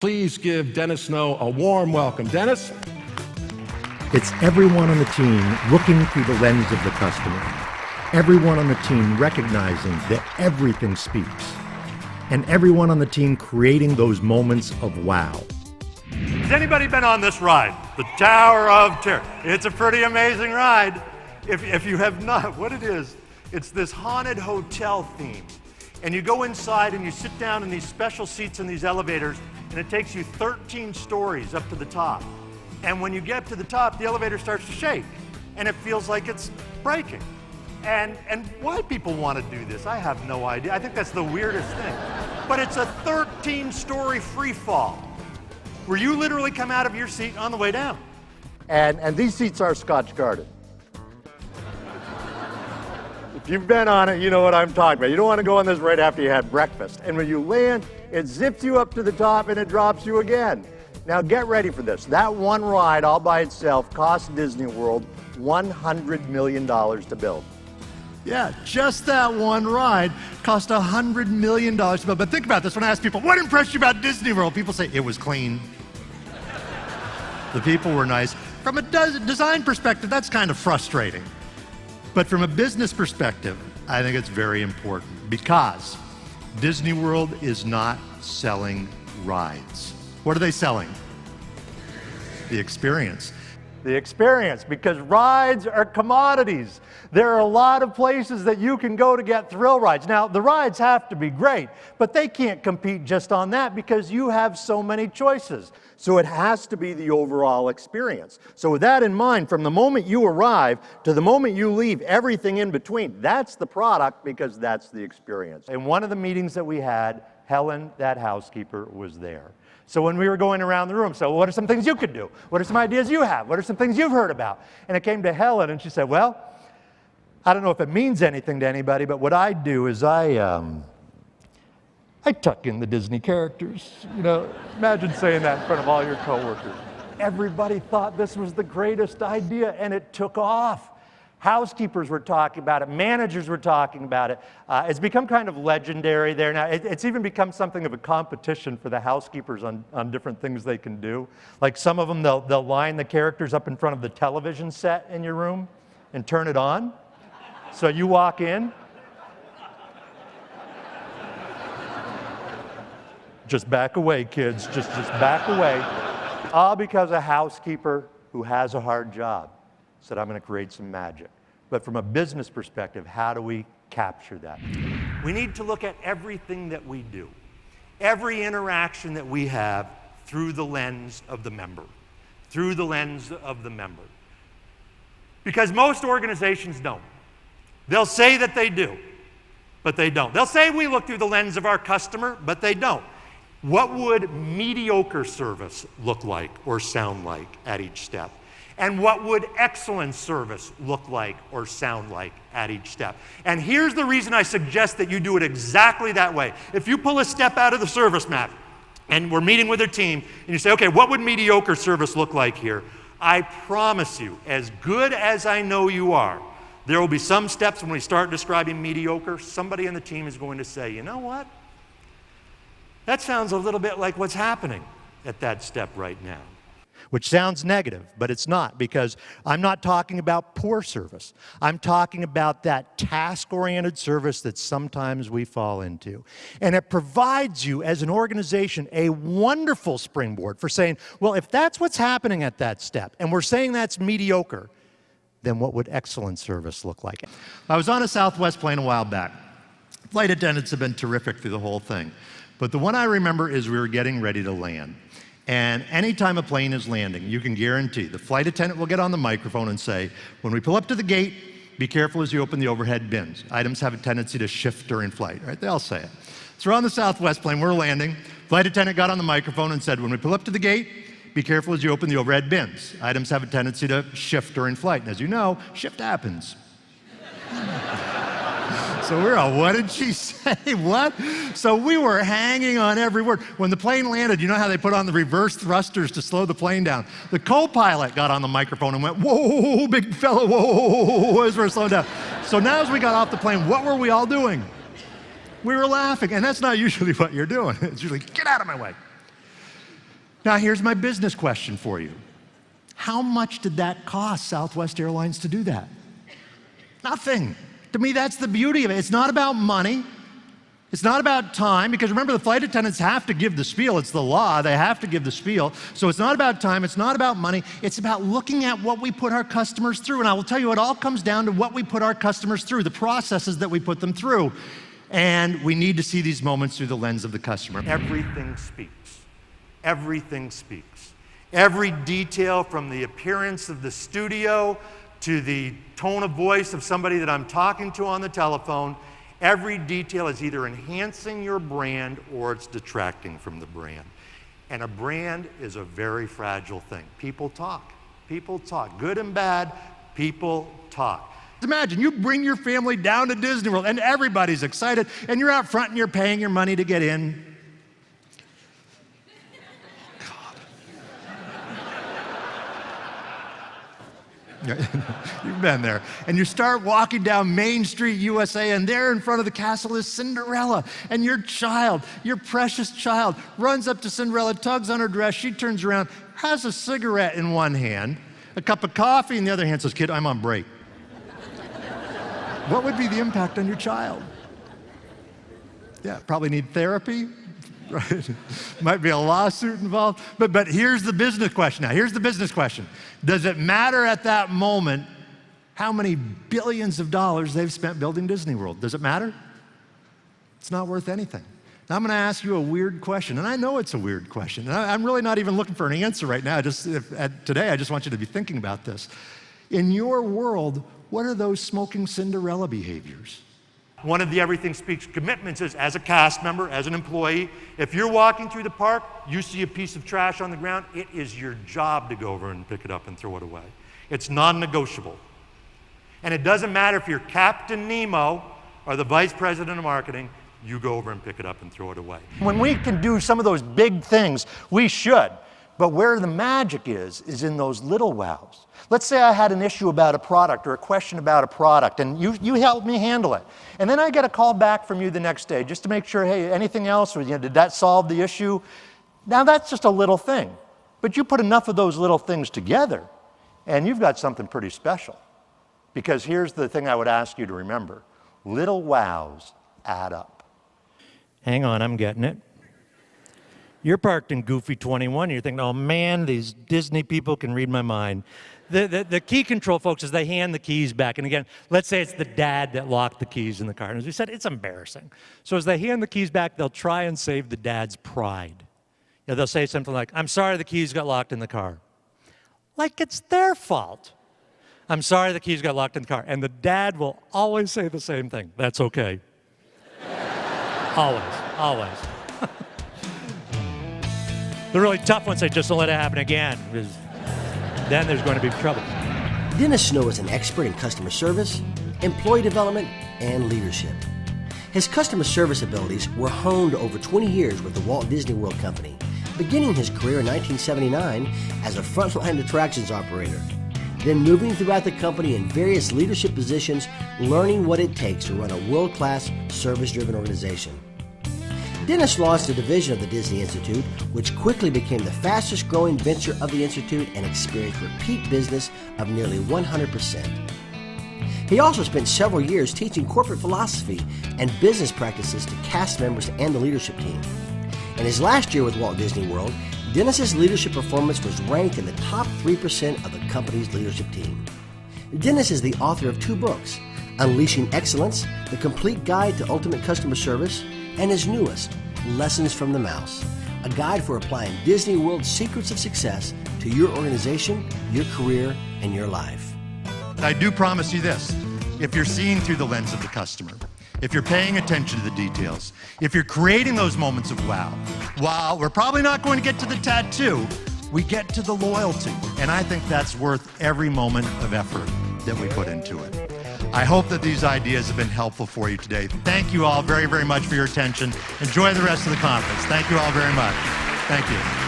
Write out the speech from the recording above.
Please give Dennis Snow a warm welcome. Dennis? It's everyone on the team looking through the lens of the customer. Everyone on the team recognizing that everything speaks. And everyone on the team creating those moments of wow. Has anybody been on this ride? The Tower of Terror. It's a pretty amazing ride. If you have not, what it is, it's this haunted hotel theme. And you go inside and you sit down in these special seats in these elevators, and it takes you 13 stories up to the top. And when you get to the top, the elevator starts to shake, and it feels like it's breaking. And why people want to do this, I have no idea. I think that's the weirdest thing. But it's a 13-story free fall, where you literally come out of your seat on the way down. And these seats are Scotch guarded. If you've been on it, you know what I'm talking about. You don't want to go on this right after you had breakfast. And when you land, it zips you up to the top and it drops you again. Now get ready for this. That one ride all by itself cost Disney World $100 million to build. Yeah, just that one ride cost $100 million to build. But think about this, when I ask people, what impressed you about Disney World? People say, it was clean. The people were nice. From a design perspective, that's kind of frustrating. But from a business perspective, I think it's very important because Disney World is not selling rides. What are they selling? The experience. The experience, because rides are commodities. There are a lot of places that you can go to get thrill rides. Now, the rides have to be great, but they can't compete just on that because you have so many choices. So it has to be the overall experience. So with that in mind, from the moment you arrive to the moment you leave, everything in between, that's the product because that's the experience. In one of the meetings that we had, Helen, that housekeeper, was there. So when we were going around the room, so what are some things you could do? What are some ideas you have? What are some things you've heard about? And it came to Helen and she said, well, I don't know if it means anything to anybody, but what I do is I tuck in the Disney characters. You know, imagine saying that in front of all your coworkers. Everybody thought this was the greatest idea and it took off. Housekeepers were talking about it, managers were talking about it. It's become kind of legendary there now. It's even become something of a competition for the housekeepers on different things they can do. Like some of them, they'll line the characters up in front of the television set in your room and turn it on. So you walk in, just back away, kids, just back away. All because a housekeeper who has a hard job said, I'm going to create some magic. But from a business perspective, how do we capture that? We need to look at everything that we do, every interaction that we have through the lens of the member, through the lens of the member. Because most organizations don't. They'll say that they do, but they don't. They'll say we look through the lens of our customer, but they don't. What would mediocre service look like or sound like at each step? And what would excellent service look like or sound like at each step? And here's the reason I suggest that you do it exactly that way. If you pull a step out of the service map, and we're meeting with a team, and you say, okay, what would mediocre service look like here? I promise you, as good as I know you are, there will be some steps when we start describing mediocre, somebody on the team is going to say, you know what? That sounds a little bit like what's happening at that step right now. Which sounds negative, but it's not, because I'm not talking about poor service. I'm talking about that task-oriented service that sometimes we fall into. And it provides you, as an organization, a wonderful springboard for saying, well, if that's what's happening at that step, and we're saying that's mediocre, then what would excellent service look like? I was on a Southwest plane a while back. Flight attendants have been terrific through the whole thing. But the one I remember is we were getting ready to land. And anytime a plane is landing, you can guarantee the flight attendant will get on the microphone and say, when we pull up to the gate, be careful as you open the overhead bins. Items have a tendency to shift during flight, right? They all say it. So we're on the Southwest plane, we're landing. Flight attendant got on the microphone and said, when we pull up to the gate, be careful as you open the overhead bins. Items have a tendency to shift during flight. And as you know, shift happens. So we're all, what did she say? What? So we were hanging on every word. When the plane landed, you know how they put on the reverse thrusters to slow the plane down? The co-pilot got on the microphone and went, whoa, big fella, whoa, as we're slowing down. So now as we got off the plane, what were we all doing? We were laughing, and that's not usually what you're doing. It's usually, get out of my way. Now, here's my business question for you. How much did that cost Southwest Airlines to do that? Nothing. To me, that's the beauty of it. It's not about money. It's not about time, because remember, the flight attendants have to give the spiel. It's the law. They have to give the spiel. So it's not about time. It's not about money. It's about looking at what we put our customers through. And I will tell you, it all comes down to what we put our customers through, the processes that we put them through. And we need to see these moments through the lens of the customer. Everything speaks. Everything speaks. Every detail, from the appearance of the studio to the tone of voice of somebody that I'm talking to on the telephone, every detail is either enhancing your brand or it's detracting from the brand. And a brand is a very fragile thing. People talk. People talk. Good and bad, people talk. Imagine you bring your family down to Disney World and everybody's excited, and you're out front and you're paying your money to get in. You've been there. And you start walking down Main Street, USA, and there in front of the castle is Cinderella. And your child, your precious child, runs up to Cinderella, tugs on her dress. She turns around, has a cigarette in one hand, a cup of coffee in the other hand, says, "Kid, I'm on break." What would be the impact on your child? Yeah, probably need therapy. Right? Might be a lawsuit involved. But here's the business question now. Here's the business question. Does it matter at that moment how many billions of dollars they've spent building Disney World? Does it matter? It's not worth anything. Now I'm going to ask you a weird question, and I know it's a weird question. And I'm really not even looking for an answer right now. Today, I just want you to be thinking about this. In your world, what are those smoking Cinderella behaviors? One of the Everything Speaks commitments is, as a cast member, as an employee, if you're walking through the park, you see a piece of trash on the ground, it is your job to go over and pick it up and throw it away. It's non-negotiable. And it doesn't matter if you're Captain Nemo or the vice president of marketing, you go over and pick it up and throw it away. When we can do some of those big things, we should. But where the magic is in those little wows. Let's say I had an issue about a product or a question about a product, and you helped me handle it. And then I get a call back from you the next day just to make sure, hey, anything else? Or, did that solve the issue? Now that's just a little thing. But you put enough of those little things together, and you've got something pretty special. Because here's the thing I would ask you to remember. Little wows add up. Hang on, I'm getting it. You're parked in Goofy 21, and you're thinking, oh man, these Disney people can read my mind. The key control, folks, is they hand the keys back. And again, let's say it's the dad that locked the keys in the car. And as we said, it's embarrassing. So as they hand the keys back, they'll try and save the dad's pride. They'll say something like, "I'm sorry the keys got locked in the car." Like it's their fault. "I'm sorry the keys got locked in the car." And the dad will always say the same thing. "That's okay." Always, always. The really tough ones say, "Just don't let it happen again," because then there's going to be trouble. Dennis Snow is an expert in customer service, employee development, and leadership. His customer service abilities were honed over 20 years with the Walt Disney World Company, beginning his career in 1979 as a frontline attractions operator, then moving throughout the company in various leadership positions, learning what it takes to run a world-class, service-driven organization. Dennis launched a division of the Disney Institute, which quickly became the fastest growing venture of the Institute and experienced repeat business of nearly 100%. He also spent several years teaching corporate philosophy and business practices to cast members and the leadership team. In his last year with Walt Disney World, Dennis's leadership performance was ranked in the top 3% of the company's leadership team. Dennis is the author of 2 books, Unleashing Excellence, The Complete Guide to Ultimate Customer Service, and his newest, Lessons from the Mouse, a guide for applying Disney World's secrets of success to your organization, your career, and your life. I do promise you this, if you're seeing through the lens of the customer, if you're paying attention to the details, if you're creating those moments of wow, while we're probably not going to get to the tattoo, we get to the loyalty. And I think that's worth every moment of effort that we put into it. I hope that these ideas have been helpful for you today. Thank you all very, very much for your attention. Enjoy the rest of the conference. Thank you all very much. Thank you.